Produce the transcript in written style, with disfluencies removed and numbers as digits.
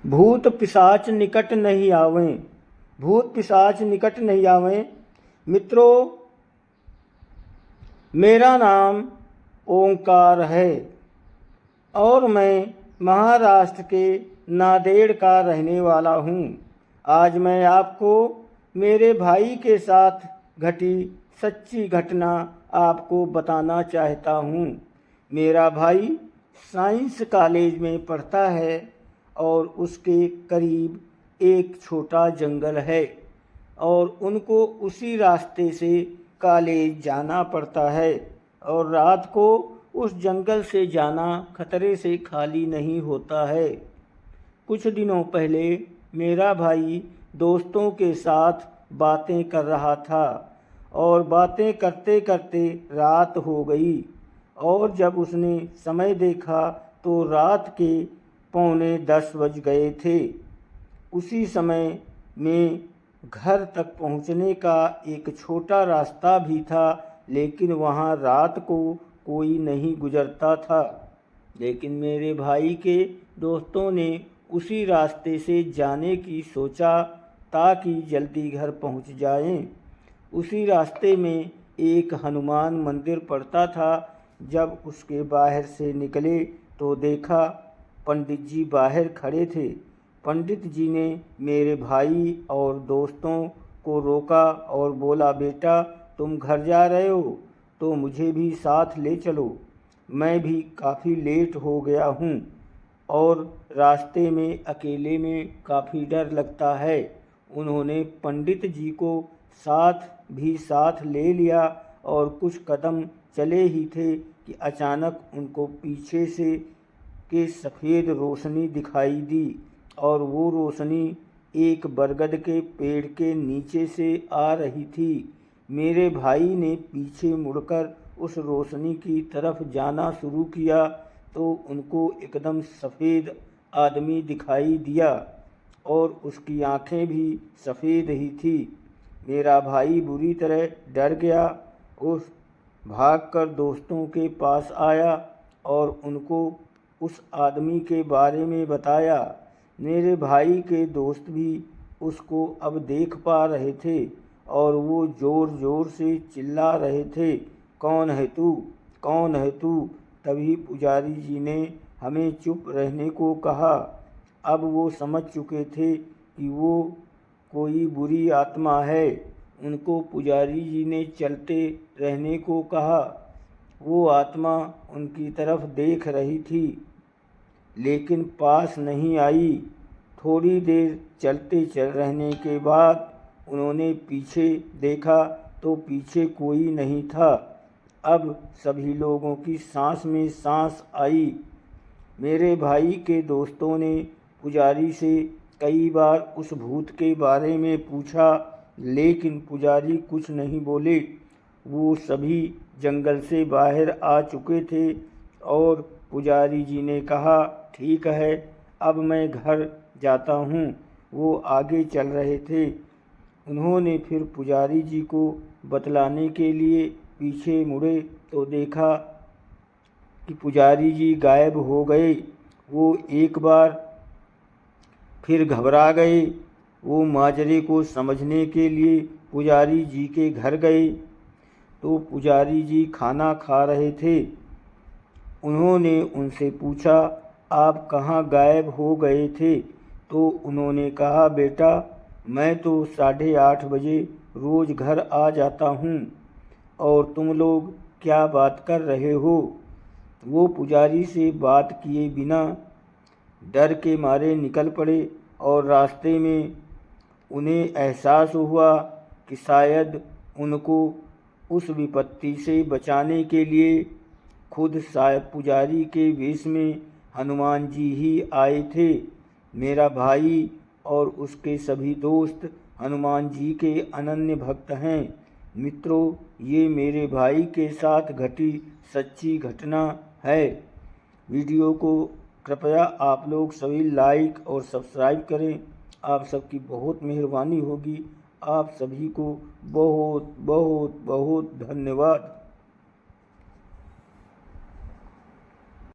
भूत पिशाच निकट नहीं आवें। भूत पिशाच निकट नहीं आवें। मित्रों, मेरा नाम ओंकार है और मैं महाराष्ट्र के नांदेड़ का रहने वाला हूँ। आज मैं आपको मेरे भाई के साथ घटी सच्ची घटना आपको बताना चाहता हूँ। मेरा भाई साइंस कॉलेज में पढ़ता है और उसके करीब एक छोटा जंगल है और उनको उसी रास्ते से कॉलेज जाना पड़ता है और रात को उस जंगल से जाना खतरे से खाली नहीं होता है। कुछ दिनों पहले मेरा भाई दोस्तों के साथ बातें कर रहा था और बातें करते करते रात हो गई और जब उसने समय देखा तो रात के 9:45 बज गए थे। उसी समय में घर तक पहुंचने का एक छोटा रास्ता भी था, लेकिन वहां रात को कोई नहीं गुजरता था। लेकिन मेरे भाई के दोस्तों ने उसी रास्ते से जाने की सोचा ताकि जल्दी घर पहुंच जाएं। उसी रास्ते में एक हनुमान मंदिर पड़ता था। जब उसके बाहर से निकले तो देखा पंडित जी बाहर खड़े थे। पंडित जी ने मेरे भाई और दोस्तों को रोका और बोला, बेटा तुम घर जा रहे हो तो मुझे भी साथ ले चलो, मैं भी काफ़ी लेट हो गया हूँ और रास्ते में अकेले में काफ़ी डर लगता है। उन्होंने पंडित जी को साथ ले लिया और कुछ कदम चले ही थे कि अचानक उनको पीछे से के सफ़ेद रोशनी दिखाई दी और वो रोशनी एक बरगद के पेड़ के नीचे से आ रही थी। मेरे भाई ने पीछे मुड़कर उस रोशनी की तरफ जाना शुरू किया तो उनको एकदम सफ़ेद आदमी दिखाई दिया और उसकी आंखें भी सफ़ेद ही थी। मेरा भाई बुरी तरह डर गया। उस भागकर दोस्तों के पास आया और उनको उस आदमी के बारे में बताया। मेरे भाई के दोस्त भी उसको अब देख पा रहे थे और वो ज़ोर ज़ोर से चिल्ला रहे थे, कौन है तू, कौन है तू। तभी पुजारी जी ने हमें चुप रहने को कहा। अब वो समझ चुके थे कि वो कोई बुरी आत्मा है। उनको पुजारी जी ने चलते रहने को कहा। वो आत्मा उनकी तरफ देख रही थी लेकिन पास नहीं आई। थोड़ी देर चलते चल रहने के बाद उन्होंने पीछे देखा तो पीछे कोई नहीं था। अब सभी लोगों की सांस में सांस आई। मेरे भाई के दोस्तों ने पुजारी से कई बार उस भूत के बारे में पूछा लेकिन पुजारी कुछ नहीं बोले। वो सभी जंगल से बाहर आ चुके थे और पुजारी जी ने कहा, ठीक है अब मैं घर जाता हूँ। वो आगे चल रहे थे। उन्होंने फिर पुजारी जी को बतलाने के लिए पीछे मुड़े तो देखा कि पुजारी जी गायब हो गए। वो एक बार फिर घबरा गए। वो माजरे को समझने के लिए पुजारी जी के घर गए तो पुजारी जी खाना खा रहे थे। उन्होंने उनसे पूछा, आप कहाँ गायब हो गए थे? तो उन्होंने कहा, बेटा मैं तो 8:30 बजे रोज़ घर आ जाता हूँ और तुम लोग क्या बात कर रहे हो? वो पुजारी से बात किए बिना डर के मारे निकल पड़े और रास्ते में उन्हें एहसास हुआ कि शायद उनको उस विपत्ति से बचाने के लिए खुद शायद पुजारी के वेश में हनुमान जी ही आए थे। मेरा भाई और उसके सभी दोस्त हनुमान जी के अनन्य भक्त हैं। मित्रों, ये मेरे भाई के साथ घटी सच्ची घटना है। वीडियो को कृपया आप लोग सभी लाइक और सब्सक्राइब करें। आप सबकी बहुत मेहरबानी होगी। आप सभी को बहुत बहुत बहुत धन्यवाद।